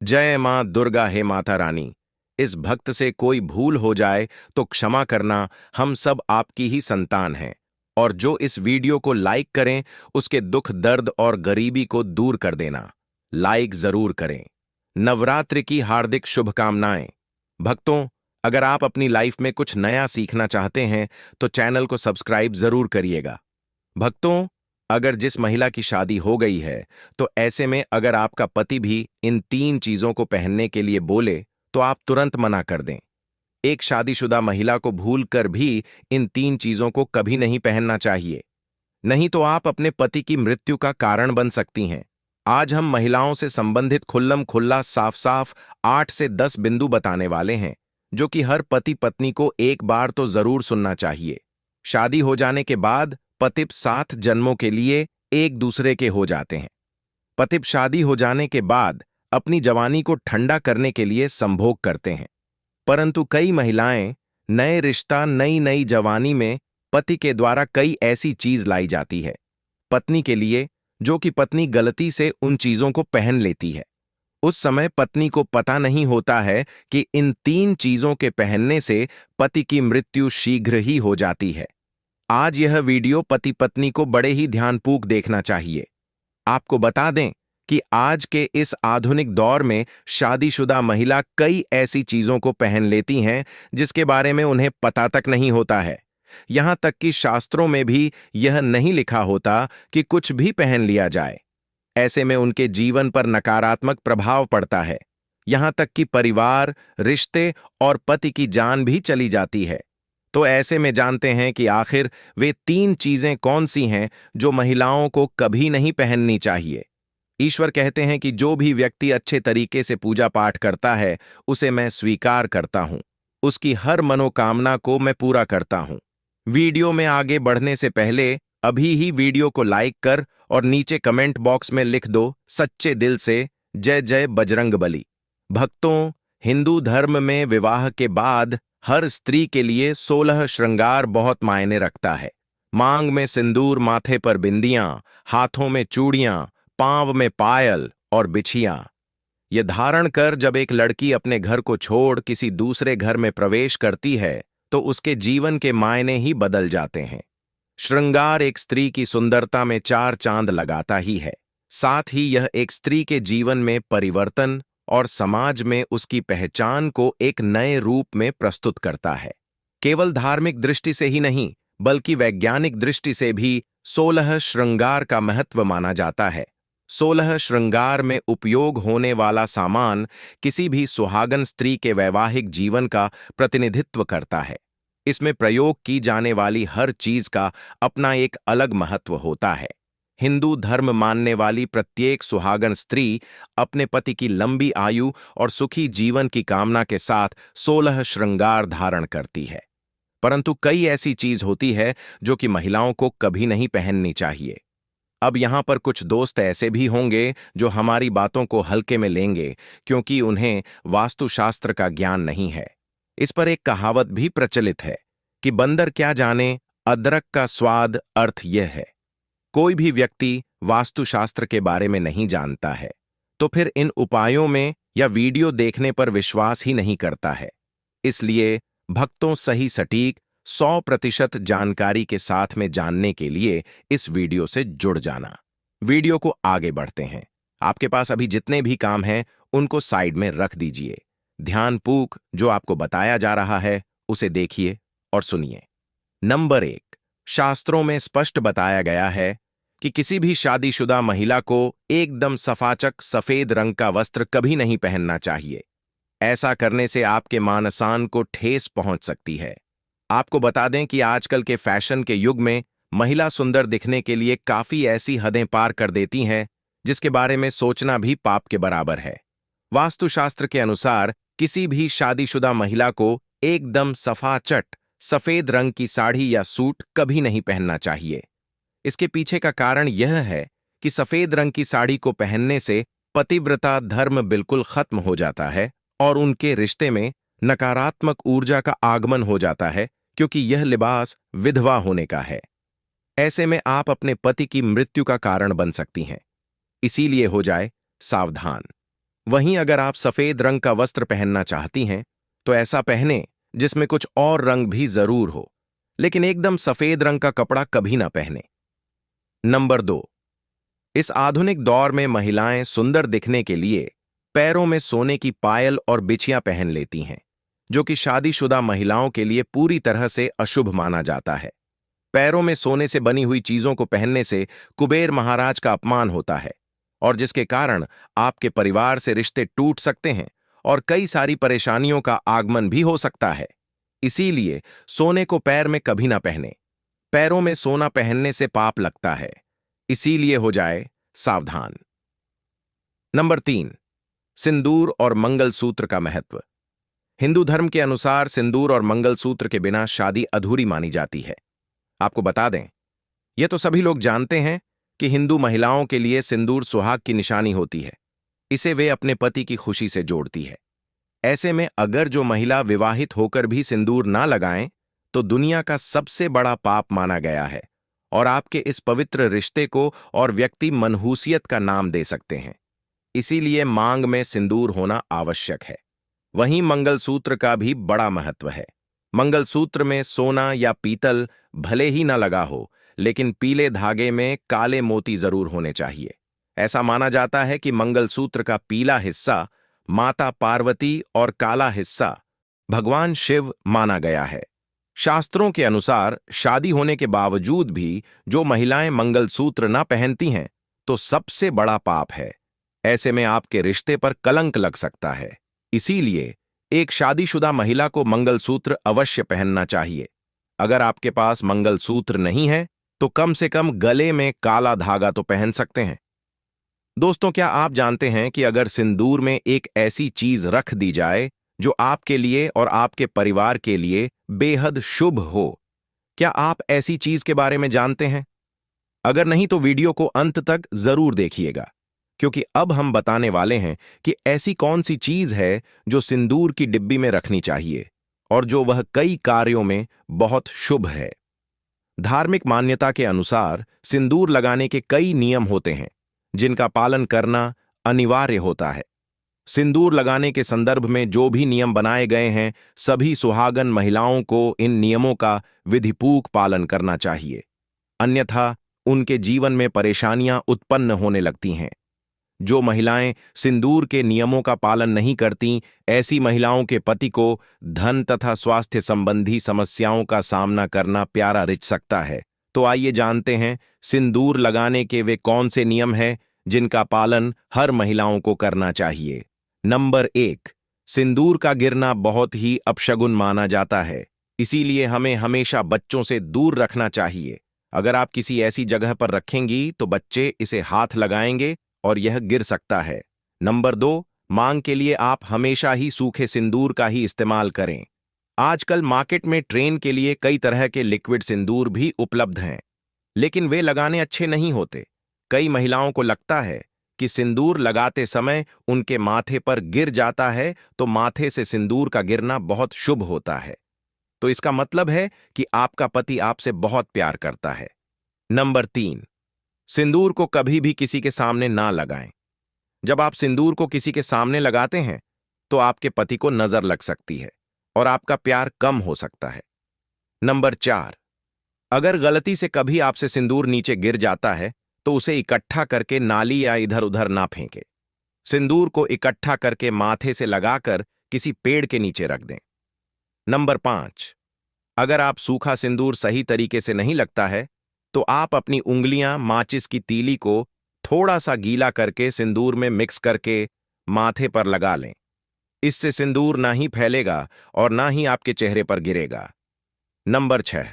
जय मां दुर्गा हे माता रानी। इस भक्त से कोई भूल हो जाए तो क्षमा करना, हम सब आपकी ही संतान हैं। और जो इस वीडियो को लाइक करें उसके दुख दर्द और गरीबी को दूर कर देना। लाइक जरूर करें। नवरात्रि की हार्दिक शुभकामनाएं। भक्तों, अगर आप अपनी लाइफ में कुछ नया सीखना चाहते हैं तो चैनल को सब्सक्राइब जरूर करिएगा। भक्तों, अगर जिस महिला की शादी हो गई है तो ऐसे में अगर आपका पति भी इन 3 चीजों को पहनने के लिए बोले तो आप तुरंत मना कर दें। एक शादीशुदा महिला को भूल कर भी इन 3 चीजों को कभी नहीं पहनना चाहिए, नहीं तो आप अपने पति की मृत्यु का कारण बन सकती हैं। आज हम महिलाओं से संबंधित खुल्लम खुल्ला साफ साफ 8 से 10 बिंदु बताने वाले हैं जो कि हर पति पत्नी को एक बार तो जरूर सुनना चाहिए। शादी हो जाने के बाद पतिप 7 जन्मों के लिए एक दूसरे के हो जाते हैं। पतिप शादी हो जाने के बाद अपनी जवानी को ठंडा करने के लिए संभोग करते हैं, परंतु कई महिलाएं नए रिश्ता नई नई जवानी में पति के द्वारा कई ऐसी चीज लाई जाती है पत्नी के लिए जो कि पत्नी गलती से उन चीजों को पहन लेती है। उस समय पत्नी को पता नहीं होता है कि इन 3 चीजों के पहनने से पति की मृत्यु शीघ्र ही हो जाती है। आज यह वीडियो पति पत्नी को बड़े ही ध्यानपूर्वक देखना चाहिए। आपको बता दें कि आज के इस आधुनिक दौर में शादीशुदा महिला कई ऐसी चीजों को पहन लेती हैं जिसके बारे में उन्हें पता तक नहीं होता है। यहां तक कि शास्त्रों में भी यह नहीं लिखा होता कि कुछ भी पहन लिया जाए। ऐसे में उनके जीवन पर नकारात्मक प्रभाव पड़ता है। यहां तक कि परिवार, रिश्ते और पति की जान भी चली जाती है। तो ऐसे में जानते हैं कि आखिर वे 3 चीजें कौन सी हैं जो महिलाओं को कभी नहीं पहननी चाहिए। ईश्वर कहते हैं कि जो भी व्यक्ति अच्छे तरीके से पूजा पाठ करता है उसे मैं स्वीकार करता हूं, उसकी हर मनोकामना को मैं पूरा करता हूं। वीडियो में आगे बढ़ने से पहले अभी ही वीडियो को लाइक कर और नीचे कमेंट बॉक्स में लिख दो सच्चे दिल से जय जय बजरंगबली। भक्तों, हिंदू धर्म में विवाह के बाद हर स्त्री के लिए 16 श्रृंगार बहुत मायने रखता है। मांग में सिंदूर, माथे पर बिंदियां, हाथों में चूड़ियां, पांव में पायल और बिछियां। यह धारण कर जब एक लड़की अपने घर को छोड़ किसी दूसरे घर में प्रवेश करती है तो उसके जीवन के मायने ही बदल जाते हैं। श्रृंगार एक स्त्री की सुंदरता में 4 चांद लगाता ही है। साथ ही यह एक स्त्री के जीवन में परिवर्तन और समाज में उसकी पहचान को एक नए रूप में प्रस्तुत करता है। केवल धार्मिक दृष्टि से ही नहीं बल्कि वैज्ञानिक दृष्टि से भी 16 श्रृंगार का महत्व माना जाता है। 16 श्रृंगार में उपयोग होने वाला सामान किसी भी सुहागन स्त्री के वैवाहिक जीवन का प्रतिनिधित्व करता है। इसमें प्रयोग की जाने वाली हर चीज का अपना एक अलग महत्व होता है। हिंदू धर्म मानने वाली प्रत्येक सुहागन स्त्री अपने पति की लंबी आयु और सुखी जीवन की कामना के साथ 16 श्रृंगार धारण करती है। परंतु कई ऐसी चीज होती है जो कि महिलाओं को कभी नहीं पहननी चाहिए। अब यहां पर कुछ दोस्त ऐसे भी होंगे जो हमारी बातों को हल्के में लेंगे क्योंकि उन्हें वास्तुशास्त्र का ज्ञान नहीं है। इस पर एक कहावत भी प्रचलित है कि बंदर क्या जाने अदरक का स्वाद। अर्थ यह है, कोई भी व्यक्ति वास्तुशास्त्र के बारे में नहीं जानता है तो फिर इन उपायों में या वीडियो देखने पर विश्वास ही नहीं करता है। इसलिए भक्तों, सही सटीक 100% जानकारी के साथ में जानने के लिए इस वीडियो से जुड़ जाना। वीडियो को आगे बढ़ते हैं। आपके पास अभी जितने भी काम हैं उनको साइड में रख दीजिए। ध्यानपूर्वक जो आपको बताया जा रहा है उसे देखिए और सुनिए। नंबर 1, शास्त्रों में स्पष्ट बताया गया है कि किसी भी शादीशुदा महिला को एकदम सफाचक सफेद रंग का वस्त्र कभी नहीं पहनना चाहिए। ऐसा करने से आपके मानसान को ठेस पहुंच सकती है। आपको बता दें कि आजकल के फैशन के युग में महिला सुंदर दिखने के लिए काफी ऐसी हदें पार कर देती हैं जिसके बारे में सोचना भी पाप के बराबर है। वास्तुशास्त्र के अनुसार किसी भी शादीशुदा महिला को एकदम सफाचट सफेद रंग की साड़ी या सूट कभी नहीं पहनना चाहिए। इसके पीछे का कारण यह है कि सफेद रंग की साड़ी को पहनने से पतिव्रता धर्म बिल्कुल खत्म हो जाता है और उनके रिश्ते में नकारात्मक ऊर्जा का आगमन हो जाता है, क्योंकि यह लिबास विधवा होने का है। ऐसे में आप अपने पति की मृत्यु का कारण बन सकती हैं। इसीलिए हो जाए सावधान। वहीं अगर आप सफेद रंग का वस्त्र पहनना चाहती हैं तो ऐसा पहने जिसमें कुछ और रंग भी जरूर हो, लेकिन एकदम सफेद रंग का कपड़ा कभी ना पहने। नंबर 2, इस आधुनिक दौर में महिलाएं सुंदर दिखने के लिए पैरों में सोने की पायल और बिछियां पहन लेती हैं, जो कि शादीशुदा महिलाओं के लिए पूरी तरह से अशुभ माना जाता है। पैरों में सोने से बनी हुई चीजों को पहनने से कुबेर महाराज का अपमान होता है, और जिसके कारण आपके परिवार से रिश्ते टूट सकते हैं और कई सारी परेशानियों का आगमन भी हो सकता है। इसीलिए सोने को पैर में कभी ना पहने। पैरों में सोना पहनने से पाप लगता है, इसीलिए हो जाए सावधान। नंबर 3, सिंदूर और मंगलसूत्र का महत्व। हिंदू धर्म के अनुसार सिंदूर और मंगलसूत्र के बिना शादी अधूरी मानी जाती है। आपको बता दें, यह तो सभी लोग जानते हैं कि हिंदू महिलाओं के लिए सिंदूर सुहाग की निशानी होती है। इसे वे अपने पति की खुशी से जोड़ती है। ऐसे में अगर जो महिला विवाहित होकर भी सिंदूर ना लगाएं तो दुनिया का सबसे बड़ा पाप माना गया है और आपके इस पवित्र रिश्ते को और व्यक्ति मनहूसियत का नाम दे सकते हैं। इसीलिए मांग में सिंदूर होना आवश्यक है। वहीं मंगलसूत्र का भी बड़ा महत्व है। मंगलसूत्र में सोना या पीतल भले ही न लगा हो, लेकिन पीले धागे में काले मोती जरूर होने चाहिए। ऐसा माना जाता है कि मंगलसूत्र का पीला हिस्सा माता पार्वती और काला हिस्सा भगवान शिव माना गया है। शास्त्रों के अनुसार शादी होने के बावजूद भी जो महिलाएं मंगलसूत्र न पहनती हैं तो सबसे बड़ा पाप है। ऐसे में आपके रिश्ते पर कलंक लग सकता है। इसीलिए एक शादीशुदा महिला को मंगलसूत्र अवश्य पहनना चाहिए। अगर आपके पास मंगलसूत्र नहीं है तो कम से कम गले में काला धागा तो पहन सकते हैं। दोस्तों, क्या आप जानते हैं कि अगर सिंदूर में एक ऐसी चीज रख दी जाए जो आपके लिए और आपके परिवार के लिए बेहद शुभ हो? क्या आप ऐसी चीज के बारे में जानते हैं? अगर नहीं तो वीडियो को अंत तक जरूर देखिएगा, क्योंकि अब हम बताने वाले हैं कि ऐसी कौन सी चीज है जो सिंदूर की डिब्बी में रखनी चाहिए और जो वह कई कार्यों में बहुत शुभ है। धार्मिक मान्यता के अनुसार सिंदूर लगाने के कई नियम होते हैं जिनका पालन करना अनिवार्य होता है। सिंदूर लगाने के संदर्भ में जो भी नियम बनाए गए हैं, सभी सुहागन महिलाओं को इन नियमों का विधिपूर्वक पालन करना चाहिए, अन्यथा उनके जीवन में परेशानियां उत्पन्न होने लगती हैं। जो महिलाएं सिंदूर के नियमों का पालन नहीं करती, ऐसी महिलाओं के पति को धन तथा स्वास्थ्य संबंधी समस्याओं का सामना करना प्यारा रिच सकता है। तो आइए जानते हैं सिंदूर लगाने के वे कौन से नियम हैं जिनका पालन हर महिलाओं को करना चाहिए। नंबर 1, सिंदूर का गिरना बहुत ही अपशगुन माना जाता है, इसीलिए हमें हमेशा बच्चों से दूर रखना चाहिए। अगर आप किसी ऐसी जगह पर रखेंगी तो बच्चे इसे हाथ लगाएंगे और यह गिर सकता है। नंबर 2, मांग के लिए आप हमेशा ही सूखे सिंदूर का ही इस्तेमाल करें। आजकल मार्केट में ट्रेन के लिए कई तरह के लिक्विड सिंदूर भी उपलब्ध हैं, लेकिन वे लगाने अच्छे नहीं होते। कई महिलाओं को लगता है कि सिंदूर लगाते समय उनके माथे पर गिर जाता है, तो माथे से सिंदूर का गिरना बहुत शुभ होता है। तो इसका मतलब है कि आपका पति आपसे बहुत प्यार करता है। नंबर 3, सिंदूर को कभी भी किसी के सामने ना लगाएं। जब आप सिंदूर को किसी के सामने लगाते हैं तो आपके पति को नजर लग सकती है और आपका प्यार कम हो सकता है। नंबर 4, अगर गलती से कभी आपसे सिंदूर नीचे गिर जाता है तो उसे इकट्ठा करके नाली या इधर उधर ना फेंकें। सिंदूर को इकट्ठा करके माथे से लगाकर किसी पेड़ के नीचे रख दें। नंबर 5, अगर आप सूखा सिंदूर सही तरीके से नहीं लगता है तो आप अपनी उंगलियां माचिस की तीली को थोड़ा सा गीला करके सिंदूर में मिक्स करके माथे पर लगा लें। इससे सिंदूर ना ही फैलेगा और ना ही आपके चेहरे पर गिरेगा। नंबर 6,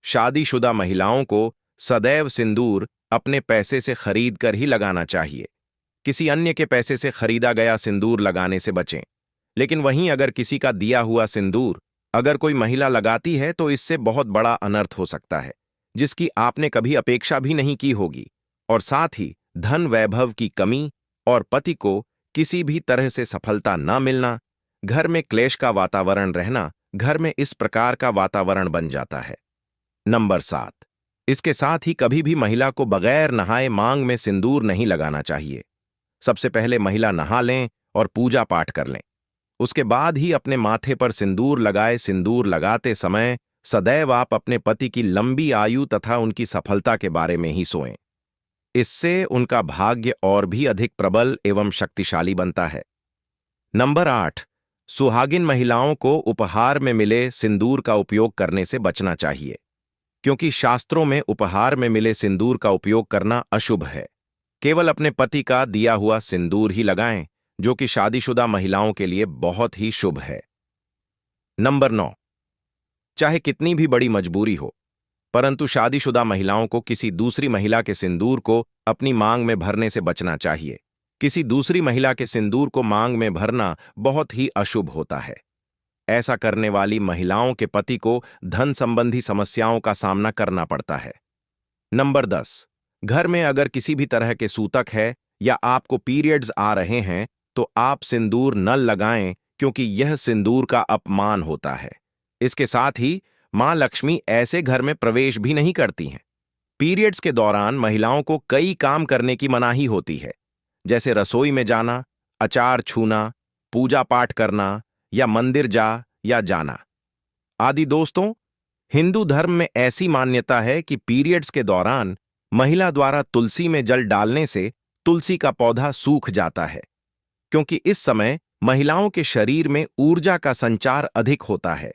शादीशुदा महिलाओं को सदैव सिंदूर अपने पैसे से खरीद कर ही लगाना चाहिए। किसी अन्य के पैसे से खरीदा गया सिंदूर लगाने से बचें। लेकिन वहीं अगर किसी का दिया हुआ सिंदूर अगर कोई महिला लगाती है तो इससे बहुत बड़ा अनर्थ हो सकता है, जिसकी आपने कभी अपेक्षा भी नहीं की होगी, और साथ ही धन वैभव की कमी और पति को किसी भी तरह से सफलता न मिलना, घर में क्लेश का वातावरण रहना, घर में इस प्रकार का वातावरण बन जाता है। नंबर 7, इसके साथ ही कभी भी महिला को बगैर नहाए मांग में सिंदूर नहीं लगाना चाहिए। सबसे पहले महिला नहा लें और पूजा पाठ कर लें। उसके बाद ही अपने माथे पर सिंदूर लगाए। सिंदूर लगाते समय सदैव आप अपने पति की लंबी आयु तथा उनकी सफलता के बारे में ही सोएं। इससे उनका भाग्य और भी अधिक प्रबल एवं शक्तिशाली बनता है। नंबर 8, सुहागिन महिलाओं को उपहार में मिले सिंदूर का उपयोग करने से बचना चाहिए, क्योंकि शास्त्रों में उपहार में मिले सिंदूर का उपयोग करना अशुभ है। केवल अपने पति का दिया हुआ सिंदूर ही लगाएं, जो कि शादीशुदा महिलाओं के लिए बहुत ही शुभ है। नंबर 9, चाहे कितनी भी बड़ी मजबूरी हो, परंतु शादीशुदा महिलाओं को किसी दूसरी महिला के सिंदूर को अपनी मांग में भरने से बचना चाहिए। किसी दूसरी महिला के सिंदूर को मांग में भरना बहुत ही अशुभ होता है। ऐसा करने वाली महिलाओं के पति को धन संबंधी समस्याओं का सामना करना पड़ता है। नंबर 10, घर में अगर किसी भी तरह के सूतक है या आपको पीरियड्स आ रहे हैं तो आप सिंदूर न लगाएं, क्योंकि यह सिंदूर का अपमान होता है। इसके साथ ही मां लक्ष्मी ऐसे घर में प्रवेश भी नहीं करती हैं। पीरियड्स के दौरान महिलाओं को कई काम करने की मनाही होती है, जैसे रसोई में जाना, अचार छूना, पूजा पाठ करना या मंदिर या जाना आदि। दोस्तों, हिंदू धर्म में ऐसी मान्यता है कि पीरियड्स के दौरान महिला द्वारा तुलसी में जल डालने से तुलसी का पौधा सूख जाता है, क्योंकि इस समय महिलाओं के शरीर में ऊर्जा का संचार अधिक होता है।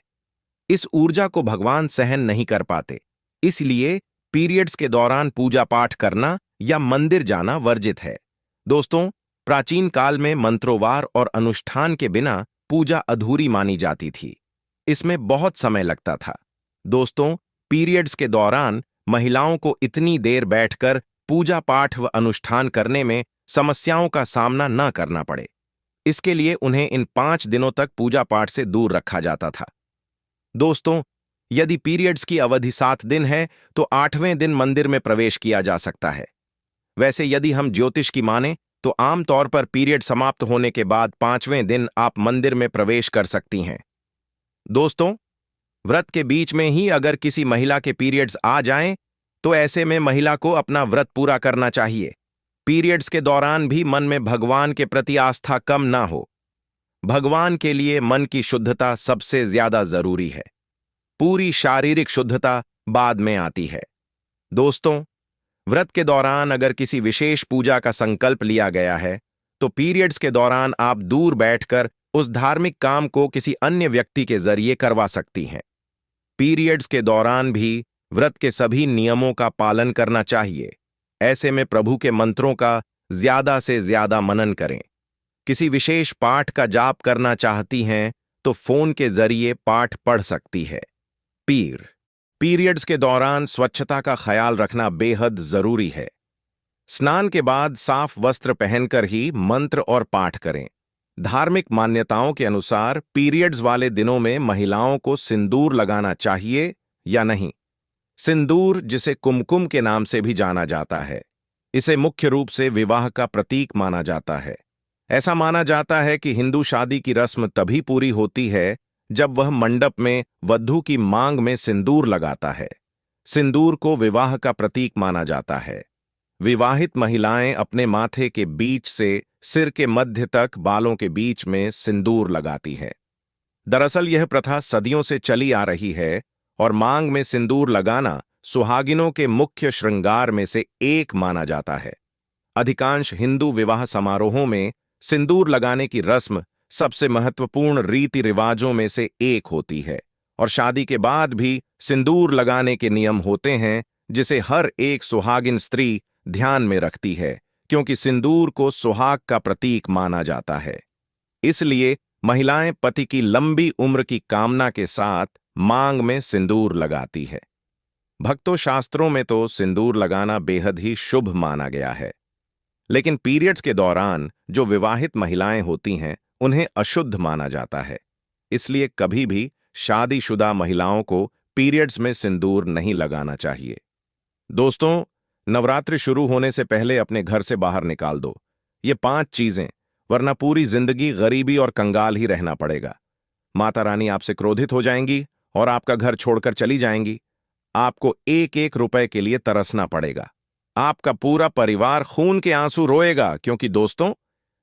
इस ऊर्जा को भगवान सहन नहीं कर पाते, इसलिए पीरियड्स के दौरान पूजा पाठ करना या मंदिर जाना वर्जित है। दोस्तों, प्राचीन काल में मंत्रोवार और अनुष्ठान के बिना पूजा अधूरी मानी जाती थी। इसमें बहुत समय लगता था। दोस्तों, पीरियड्स के दौरान महिलाओं को इतनी देर बैठकर पूजा पाठ व अनुष्ठान करने में समस्याओं का सामना न करना पड़े, इसके लिए उन्हें इन 5 दिनों तक पूजा पाठ से दूर रखा जाता था। दोस्तों, यदि पीरियड्स की अवधि 7 दिन है तो 8वें दिन मंदिर में प्रवेश किया जा सकता है। वैसे यदि हम ज्योतिष की माने तो आमतौर पर पीरियड समाप्त होने के बाद 5वें दिन आप मंदिर में प्रवेश कर सकती हैं। दोस्तों, व्रत के बीच में ही अगर किसी महिला के पीरियड्स आ जाएं, तो ऐसे में महिला को अपना व्रत पूरा करना चाहिए। पीरियड्स के दौरान भी मन में भगवान के प्रति आस्था कम ना हो। भगवान के लिए मन की शुद्धता सबसे ज्यादा जरूरी है। पूरी शारीरिक शुद्धता बाद में आती है। दोस्तों, व्रत के दौरान अगर किसी विशेष पूजा का संकल्प लिया गया है, तो पीरियड्स के दौरान आप दूर बैठकर उस धार्मिक काम को किसी अन्य व्यक्ति के जरिए करवा सकती हैं। पीरियड्स के दौरान भी व्रत के सभी नियमों का पालन करना चाहिए। ऐसे में प्रभु के मंत्रों का ज्यादा से ज्यादा मनन करें। किसी विशेष पाठ का जाप करना चाहती हैं तो फोन के जरिए पाठ पढ़ सकती है। पीरियड्स के दौरान स्वच्छता का ख्याल रखना बेहद जरूरी है। स्नान के बाद साफ वस्त्र पहनकर ही मंत्र और पाठ करें। धार्मिक मान्यताओं के अनुसार पीरियड्स वाले दिनों में महिलाओं को सिंदूर लगाना चाहिए या नहीं। सिंदूर, जिसे कुमकुम के नाम से भी जाना जाता है, इसे मुख्य रूप से विवाह का प्रतीक माना जाता है। ऐसा माना जाता है कि हिंदू शादी की रस्म तभी पूरी होती है जब वह मंडप में वधू की मांग में सिंदूर लगाता है। सिंदूर को विवाह का प्रतीक माना जाता है। विवाहित महिलाएं अपने माथे के बीच से सिर के मध्य तक बालों के बीच में सिंदूर लगाती हैं। दरअसल यह प्रथा सदियों से चली आ रही है और मांग में सिंदूर लगाना सुहागिनों के मुख्य श्रृंगार में से एक माना जाता है। अधिकांश हिंदू विवाह समारोहों में सिंदूर लगाने की रस्म सबसे महत्वपूर्ण रीति रिवाजों में से एक होती है और शादी के बाद भी सिंदूर लगाने के नियम होते हैं, जिसे हर एक सुहागिन स्त्री ध्यान में रखती है, क्योंकि सिंदूर को सुहाग का प्रतीक माना जाता है। इसलिए महिलाएं पति की लंबी उम्र की कामना के साथ मांग में सिंदूर लगाती है। भक्तों, शास्त्रों में तो सिंदूर लगाना बेहद ही शुभ माना गया है, लेकिन पीरियड्स के दौरान जो विवाहित महिलाएं होती हैं उन्हें अशुद्ध माना जाता है। इसलिए कभी भी शादीशुदा महिलाओं को पीरियड्स में सिंदूर नहीं लगाना चाहिए। दोस्तों, नवरात्रि शुरू होने से पहले अपने घर से बाहर निकाल दो ये 5 चीजें, वरना पूरी जिंदगी गरीबी और कंगाल ही रहना पड़ेगा। माता रानी आपसे क्रोधित हो जाएंगी और आपका घर छोड़कर चली जाएंगी। आपको एक एक रुपए के लिए तरसना पड़ेगा। आपका पूरा परिवार खून के आंसू रोएगा, क्योंकि दोस्तों,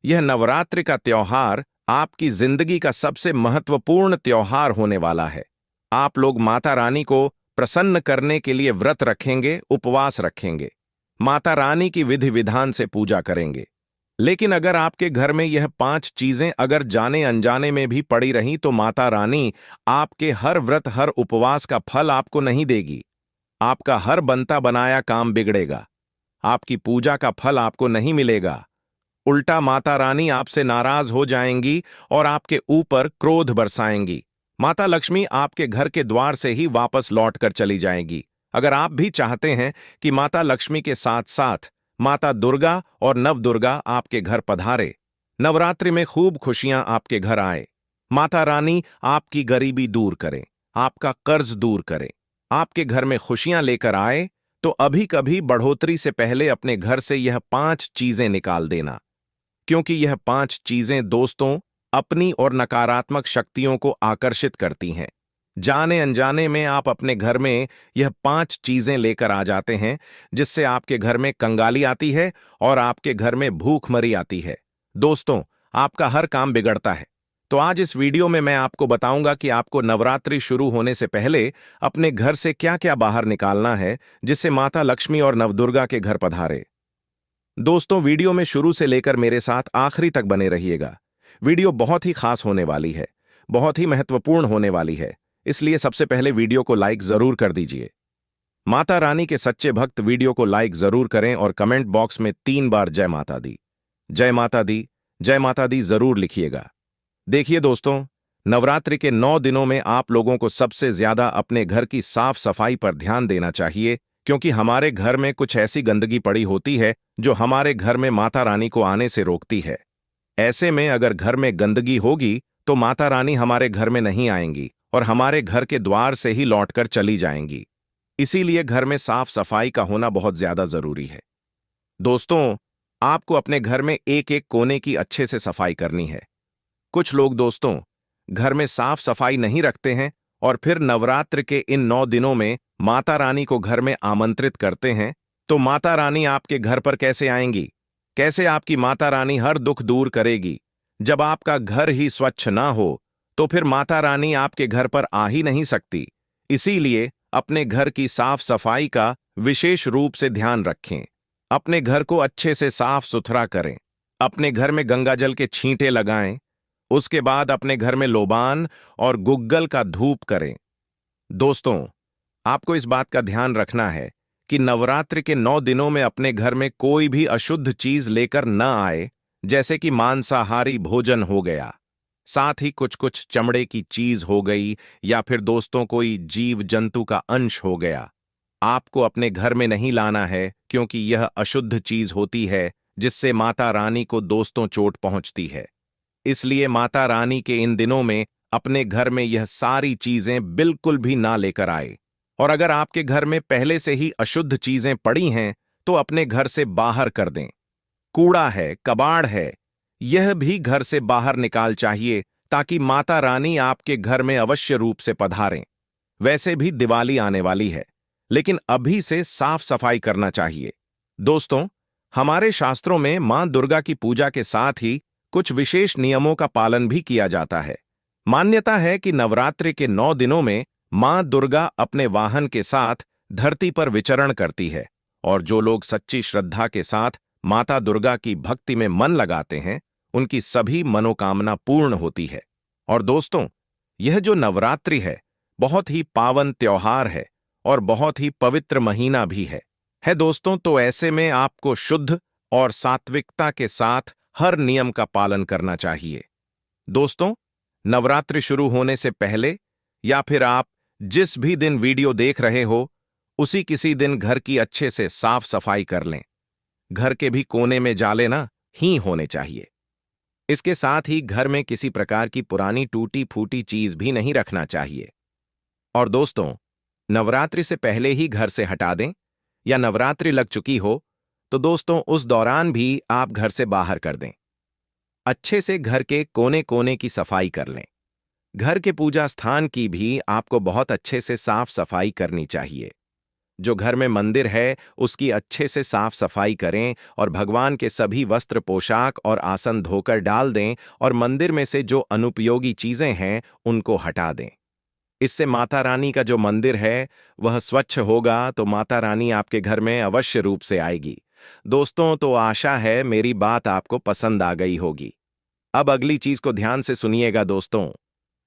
यह नवरात्रि का त्योहार आपकी जिंदगी का सबसे महत्वपूर्ण त्योहार होने वाला है। आप लोग माता रानी को प्रसन्न करने के लिए व्रत रखेंगे, उपवास रखेंगे, माता रानी की विधि विधान से पूजा करेंगे। लेकिन अगर आपके घर में यह 5 चीजें अगर जाने अनजाने में भी पड़ी रहीं, तो माता रानी आपके हर व्रत, हर उपवास का फल आपको नहीं देगी। आपका हर बनता बनाया काम बिगड़ेगा। आपकी पूजा का फल आपको नहीं मिलेगा। उल्टा माता रानी आपसे नाराज हो जाएंगी और आपके ऊपर क्रोध बरसाएंगी। माता लक्ष्मी आपके घर के द्वार से ही वापस लौट कर चली जाएगी। अगर आप भी चाहते हैं कि माता लक्ष्मी के साथ साथ माता दुर्गा और नवदुर्गा आपके घर पधारे, नवरात्रि में खूब खुशियां आपके घर आए, माता रानी आपकी गरीबी दूर करें, आपका कर्ज दूर करें, आपके घर में खुशियां लेकर आए, तो अभी कभी बढ़ोतरी से पहले अपने घर से यह 5 चीजें निकाल देना। क्योंकि यह 5 चीजें दोस्तों अपनी और नकारात्मक शक्तियों को आकर्षित करती हैं। जाने अनजाने में आप अपने घर में यह 5 चीजें लेकर आ जाते हैं, जिससे आपके घर में कंगाली आती है और आपके घर में भूखमरी आती है। दोस्तों, आपका हर काम बिगड़ता है। तो आज इस वीडियो में मैं आपको बताऊंगा कि आपको नवरात्रि शुरू होने से पहले अपने घर से क्या क्या बाहर निकालना है, जिससे माता लक्ष्मी और नवदुर्गा के घर पधारे। दोस्तों, वीडियो में शुरू से लेकर मेरे साथ आखिरी तक बने रहिएगा। वीडियो बहुत ही खास होने वाली है, बहुत ही महत्वपूर्ण होने वाली है, इसलिए सबसे पहले वीडियो को लाइक जरूर कर दीजिए। माता रानी के सच्चे भक्त वीडियो को लाइक जरूर करें और कमेंट बॉक्स में 3 बार जय माता दी, जय माता दी, जय माता दी जरूर लिखिएगा। देखिए दोस्तों, नवरात्रि के 9 दिनों में आप लोगों को सबसे ज्यादा अपने घर की साफ सफाई पर ध्यान देना चाहिए, क्योंकि हमारे घर में कुछ ऐसी गंदगी पड़ी होती है जो हमारे घर में माता रानी को आने से रोकती है। ऐसे में अगर घर में गंदगी होगी तो माता रानी हमारे घर में नहीं आएंगी और हमारे घर के द्वार से ही लौटकर चली जाएंगी। इसीलिए घर में साफ सफाई का होना बहुत ज्यादा जरूरी है। दोस्तों, आपको अपने घर में एक एक कोने की अच्छे से सफाई करनी है। कुछ लोग दोस्तों घर में साफ सफाई नहीं रखते हैं और फिर नवरात्र के इन 9 दिनों में माता रानी को घर में आमंत्रित करते हैं, तो माता रानी आपके घर पर कैसे आएंगी? कैसे आपकी माता रानी हर दुख दूर करेगी? जब आपका घर ही स्वच्छ ना हो, तो फिर माता रानी आपके घर पर आ ही नहीं सकती। इसीलिए अपने घर की साफ सफाई का विशेष रूप से ध्यान रखें। अपने घर को अच्छे से साफ सुथरा करें। अपने घर में गंगाजल के छींटे लगाएं। उसके बाद अपने घर में लोबान और गुग्गल का धूप करें। दोस्तों, आपको इस बात का ध्यान रखना है कि नवरात्रि के 9 दिनों में अपने घर में कोई भी अशुद्ध चीज लेकर न आए, जैसे कि मांसाहारी भोजन हो गया, साथ ही कुछ कुछ चमड़े की चीज हो गई, या फिर दोस्तों कोई जीव जंतु का अंश हो गया। आपको अपने घर में नहीं लाना है, क्योंकि यह अशुद्ध चीज होती है जिससे माता रानी को दोस्तों चोट पहुंचती है। इसलिए माता रानी के इन दिनों में अपने घर में यह सारी चीजें बिल्कुल भी ना लेकर आए। और अगर आपके घर में पहले से ही अशुद्ध चीजें पड़ी हैं, तो अपने घर से बाहर कर दें। कूड़ा है, कबाड़ है, यह भी घर से बाहर निकाल चाहिए, ताकि माता रानी आपके घर में अवश्य रूप से पधारें। वैसे भी दिवाली आने वाली है, लेकिन अभी से साफ सफाई करना चाहिए। दोस्तों, हमारे शास्त्रों में मां दुर्गा की पूजा के साथ ही कुछ विशेष नियमों का पालन भी किया जाता है। मान्यता है कि नवरात्रि के 9 दिनों में मां दुर्गा अपने वाहन के साथ धरती पर विचरण करती है, और जो लोग सच्ची श्रद्धा के साथ माता दुर्गा की भक्ति में मन लगाते हैं, उनकी सभी मनोकामना पूर्ण होती है। और दोस्तों, यह जो नवरात्रि है, बहुत ही पावन त्योहार है और बहुत ही पवित्र महीना भी है दोस्तों। तो ऐसे में आपको शुद्ध और सात्विकता के साथ हर नियम का पालन करना चाहिए। दोस्तों, नवरात्रि शुरू होने से पहले या फिर आप जिस भी दिन वीडियो देख रहे हो, उसी किसी दिन घर की अच्छे से साफ सफाई कर लें। घर के भी कोने में जाले ना ही होने चाहिए। इसके साथ ही घर में किसी प्रकार की पुरानी टूटी फूटी चीज भी नहीं रखना चाहिए। और दोस्तों, नवरात्रि से पहले ही घर से हटा दें, या नवरात्रि लग चुकी हो तो दोस्तों उस दौरान भी आप घर से बाहर कर दें। अच्छे से घर के कोने कोने की सफाई कर लें। घर के पूजा स्थान की भी आपको बहुत अच्छे से साफ सफाई करनी चाहिए। जो घर में मंदिर है उसकी अच्छे से साफ सफाई करें और भगवान के सभी वस्त्र पोशाक और आसन धोकर डाल दें और मंदिर में से जो अनुपयोगी चीजें हैं उनको हटा दें। इससे माता रानी का जो मंदिर है वह स्वच्छ होगा तो माता रानी आपके घर में अवश्य रूप से आएगी। दोस्तों, तो आशा है मेरी बात आपको पसंद आ गई होगी। अब अगली चीज को ध्यान से सुनिएगा दोस्तों।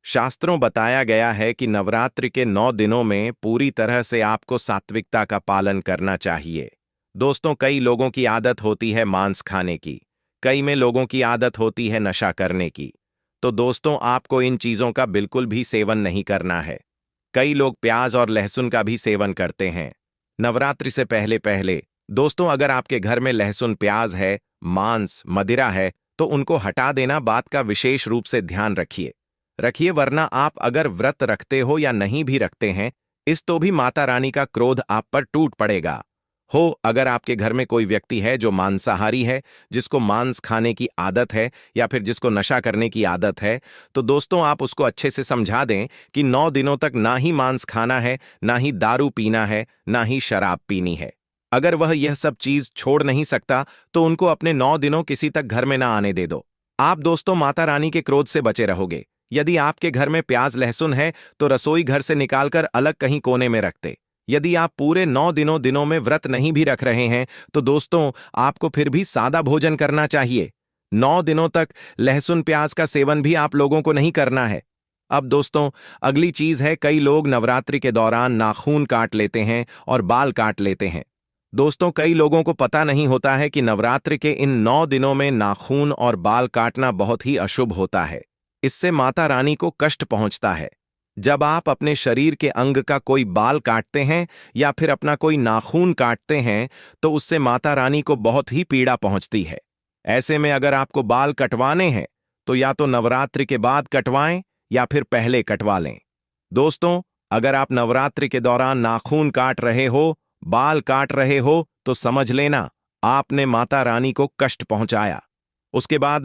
शास्त्रों बताया गया है कि नवरात्रि के 9 दिनों में पूरी तरह से आपको सात्विकता का पालन करना चाहिए। दोस्तों, कई लोगों की आदत होती है मांस खाने की, कई में लोगों की आदत होती है नशा करने की। तो दोस्तों, आपको इन चीजों का बिल्कुल भी सेवन नहीं करना है। कई लोग प्याज और लहसुन का भी सेवन करते हैं। नवरात्रि से पहले पहले दोस्तों, अगर आपके घर में लहसुन, प्याज है, मांस, मदिरा है तो उनको हटा देना बात का विशेष रूप से ध्यान रखिए, वरना आप अगर व्रत रखते हो या नहीं भी रखते हैं, इस तो भी माता रानी का क्रोध आप पर टूट पड़ेगा। अगर आपके घर में कोई व्यक्ति है जो मांसाहारी है, जिसको मांस खाने की आदत है या फिर जिसको नशा करने की आदत है, तो दोस्तों आप उसको अच्छे से समझा दें कि 9 दिनों तक ना ही मांस खाना है, ना ही दारू पीना है, ना ही शराब पीनी है। अगर वह यह सब चीज छोड़ नहीं सकता तो उनको अपने 9 दिनों किसी तक घर में ना आने दे दो। आप दोस्तों माता रानी के क्रोध से बचे रहोगे। यदि आपके घर में प्याज लहसुन है तो रसोई घर से निकालकर अलग कहीं कोने में रखते। यदि आप पूरे 9 दिनों में व्रत नहीं भी रख रहे हैं तो दोस्तों आपको फिर भी सादा भोजन करना चाहिए। 9 दिनों तक लहसुन प्याज का सेवन भी आप लोगों को नहीं करना है। अब दोस्तों अगली चीज है, कई लोग नवरात्रि के दौरान नाखून काट लेते हैं और बाल काट लेते हैं। दोस्तों, कई लोगों को पता नहीं होता है कि नवरात्रि के इन 9 दिनों में नाखून और बाल काटना बहुत ही अशुभ होता है। इससे माता रानी को कष्ट पहुंचता है। जब आप अपने शरीर के अंग का कोई बाल काटते हैं या फिर अपना कोई नाखून काटते हैं तो उससे माता रानी को बहुत ही पीड़ा पहुंचती है। ऐसे में अगर आपको बाल कटवाने हैं तो या तो नवरात्रि के बाद कटवाएं या फिर पहले कटवा लें। दोस्तों, अगर आप नवरात्रि के दौरान नाखून काट रहे हो, बाल काट रहे हो तो समझ लेना आपने माता रानी को कष्ट पहुंचाया। उसके बाद